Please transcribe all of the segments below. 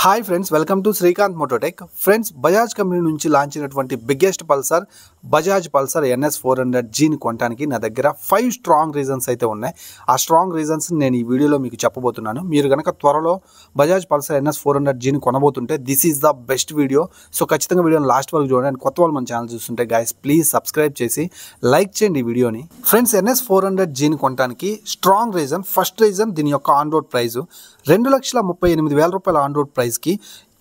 Hi friends, welcome to Srikanth Mototech. Friends, Bajaj company నుంచి launch అయినటువంటి biggest Pulsar Bajaj Pulsar NS400Gని కొనడానికి నా దగ్గర 5 స్ట్రాంగ్ రీజన్స్ అయితే ఉన్నాయి. ఆ స్ట్రాంగ్ రీజన్స్ నేను ఈ వీడియోలో మీకు చెప్పబోతున్నాను. మీరు కనుక త్వరలో బజాజ్ పల్సర్ NS400Gని కొనబోతుంటే this is the best video. So ఖచ్చితంగా వీడియోని లాస్ట్ వరకు చూడండి. కొత్త వాళ్ళు మన ఛానల్ చూస్తుంటే గైస్ ప్లీజ్ సబ్స్క్రైబ్ చేసి లైక్ చేయండి ఈ వీడియోని. ఫ్రెండ్స్, NS400Gని కొనడానికి స్ట్రాంగ్ రీజన్, ఫస్ట్ రీజన్ దీని యొక్క ఆన్ రోడ్ ప్రైస్ 2,38,000 రూపాయల ఆన్ రోడ్ ప్రైస్కి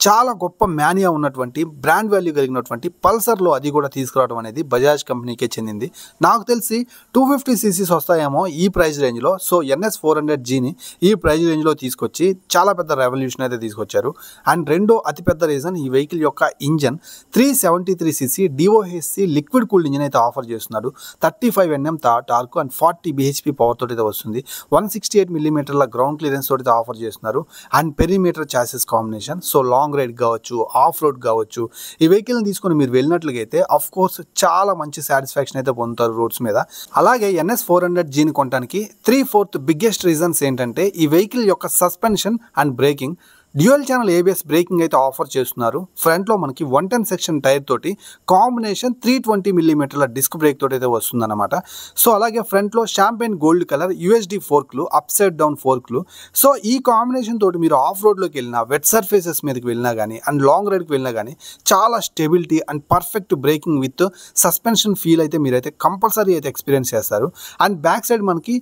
చాలా గొప్ప మానియా ఉన్నటువంటి బ్రాండ్ వాల్యూ కలిగినటువంటి పల్సర్లో అది కూడా తీసుకురావడం అనేది బజాజ్ కంపెనీకే చెందింది. నాకు తెలిసి 250cc వస్తాయేమో ఈ ప్రైస్ రేంజ్లో. సో NS400Gని ఈ ప్రైస్ రేంజ్లో తీసుకొచ్చి చాలా పెద్ద రెవల్యూషన్ అయితే తీసుకొచ్చారు. అండ్ రెండో అతిపెద్ద రీజన్, ఈ వెహికల్ యొక్క engine 373cc DOHC liquid cooled engine అయితే ఆఫర్ చేస్తున్నారు. 35 Nm torque and 40 bhp power తోటి అయితే వస్తుంది. 168 mm గ్రౌండ్ క్లియరెన్స్ తోటి ఆఫర్ చేస్తున్నారు. And perimeter chassis combination. So long ride కావచ్చు, ఆఫ్ రోడ్ కావచ్చు, ఈ వెహికల్ని తీసుకొని మీరు వెళ్ళినట్లయితే అఫ్ కోర్స్ చాలా మంచి సాటిస్ఫాక్షన్ అయితే పొందుతారు రోడ్స్ మీద. అలాగే NS400Gని కొనడానికి 3/4 బిగ్గెస్ట్ రీజన్స్ ఏంటంటే ఈ వెహికల్ యొక్క suspension and braking. Dual channel ABS braking అయితే ఆఫర్ చేస్తున్నారు. ఫ్రంట్లో మనకి 110 సెక్షన్ టైర్ తోటి కాంబినేషన్ 320 mm డిస్క్ బ్రేక్ తోటి అయితే వస్తుందన్నమాట. సో అలాగే ఫ్రంట్లో షాంపెయిన్ గోల్డ్ కలర్ USD ఫోర్క్లు, అప్ సైడ్ డౌన్ ఫోర్క్లు. సో ఈ కాంబినేషన్ తోటి మీరు ఆఫ్ రోడ్లోకి వెళ్ళినా, వెట్ సర్ఫేసెస్ మీదకి వెళ్ళినా కానీ అండ్ లాంగ్ రైడ్కి వెళ్ళినా కానీ చాలా stability and perfect breaking with suspension feel అయితే మీరైతే కంపల్సరీ అయితే ఎక్స్పీరియన్స్ చేస్తారు. అండ్ బ్యాక్ సైడ్ మనకి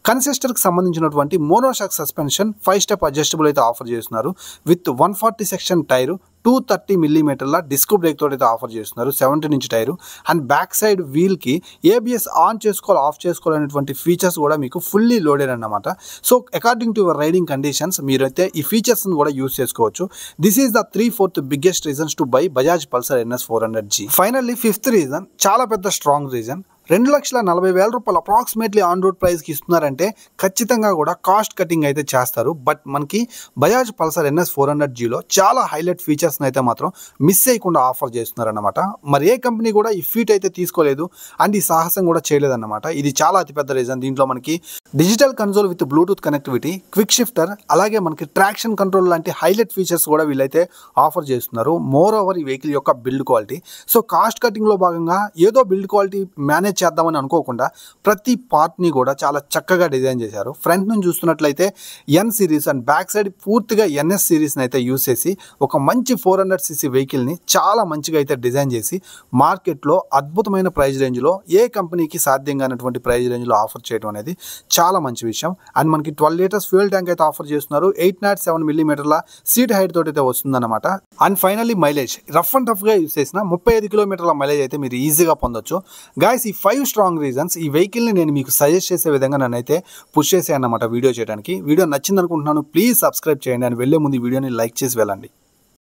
కన్సిస్టర్కి సంబంధించినటువంటి మోనోషాక్ సస్పెన్షన్ 5 స్టెప్ అడ్జస్టబుల్ అయితే ఆఫర్ చేస్తున్నారు. With 140 section tyre, 230 mm disc brake తోటి అయితే ఆఫర్ చేస్తున్నారు. 17 inch tyre. And back side వీల్కి ABS ఆన్ చేసుకోవాలి, ఆఫ్ చేసుకోవాలనేటువంటి ఫీచర్స్ కూడా మీకు ఫుల్లీ లోడెడ్ అన్నమాట. So according to your riding conditions మీరైతే ఈ ఫీచర్స్ని కూడా యూస్ చేసుకోవచ్చు. This is the 3/4 biggest reasons to buy Bajaj Pulsar NS400G. Finally fifth reason, చాలా పెద్ద స్ట్రాంగ్ రీజన్. 2,40,000 రూపాయలు అప్రాక్సిమేట్లీ ఆన్ రోడ్ ప్రైస్కి ఇస్తున్నారంటే ఖచ్చితంగా కూడా కాస్ట్ కటింగ్ అయితే చేస్తారు. బట్ మనకి బజాజ్ పల్సర్ NS400Gలో చాలా హైలైట్ ఫీచర్స్ని అయితే మాత్రం మిస్ చేయకుండా ఆఫర్ చేస్తున్నారన్నమాట. మరి ఏ కంపెనీ కూడా ఈ ఫీట్ అయితే తీసుకోలేదు అండ్ ఈ సాహసం కూడా చేయలేదన్నమాట. ఇది చాలా అతిపెద్ద రీజన్. దీంట్లో మనకి digital console with Bluetooth connectivity, quick shifter, అలాగే మనకి ట్రాక్షన్ కంట్రోల్ లాంటి హైలైట్ ఫీచర్స్ కూడా వీళ్ళైతే ఆఫర్ చేస్తున్నారు. మోర్ ఓవర్ ఈ వెహికల్ యొక్క బిల్డ్ క్వాలిటీ. సో కాస్ట్ కటింగ్లో భాగంగా ఏదో బిల్డ్ క్వాలిటీ మేనేజ్ చేద్దామని అనుకోకుండా ప్రతి పార్ట్ని కూడా చాలా చక్కగా డిజైన్ చేశారు. ఫ్రంట్ నుంచి చూస్తున్నట్లయితే N series and back side పూర్తిగా NS సిరీస్ని అయితే యూస్ చేసి ఒక మంచి 400cc వెహికల్ని చాలా మంచిగా అయితే డిజైన్ చేసి మార్కెట్లో అద్భుతమైన ప్రైస్ రేంజ్లో ఏ కంపెనీకి సాధ్యం కానటువంటి ప్రైస్ రేంజ్లో ఆఫర్ చేయడం అనేది చాలా మంచి విషయం. అండ్ మనకి 12 లీటర్స్ ఫ్యూయల్ ట్యాంక్ అయితే ఆఫర్ చేస్తున్నారు. 807 mm సీట్ హైట్ తోటి అయితే వస్తుందన్నమాట. And finally mileage rough and టఫ్గా యూస్ చేసిన 35 km మైలేజ్ అయితే మీరు ఈజీగా పొందొచ్చు. గాయస్, ఈ 5 స్ట్రాంగ్ రీజన్స్ ఈ వెహికల్ని నేను మీకు సజెస్ట్ చేసే విధంగా నన్నైతే పుష్ చేసాను అన్నమాట వీడియో చేయడానికి. వీడియో నచ్చింది అనుకుంటున్నాను. ప్లీజ్ సబ్స్క్రైబ్ చేయండి అండ్ వెళ్ళే ముందు ఈ వీడియోని లైక్ చేసి వెళ్ళండి.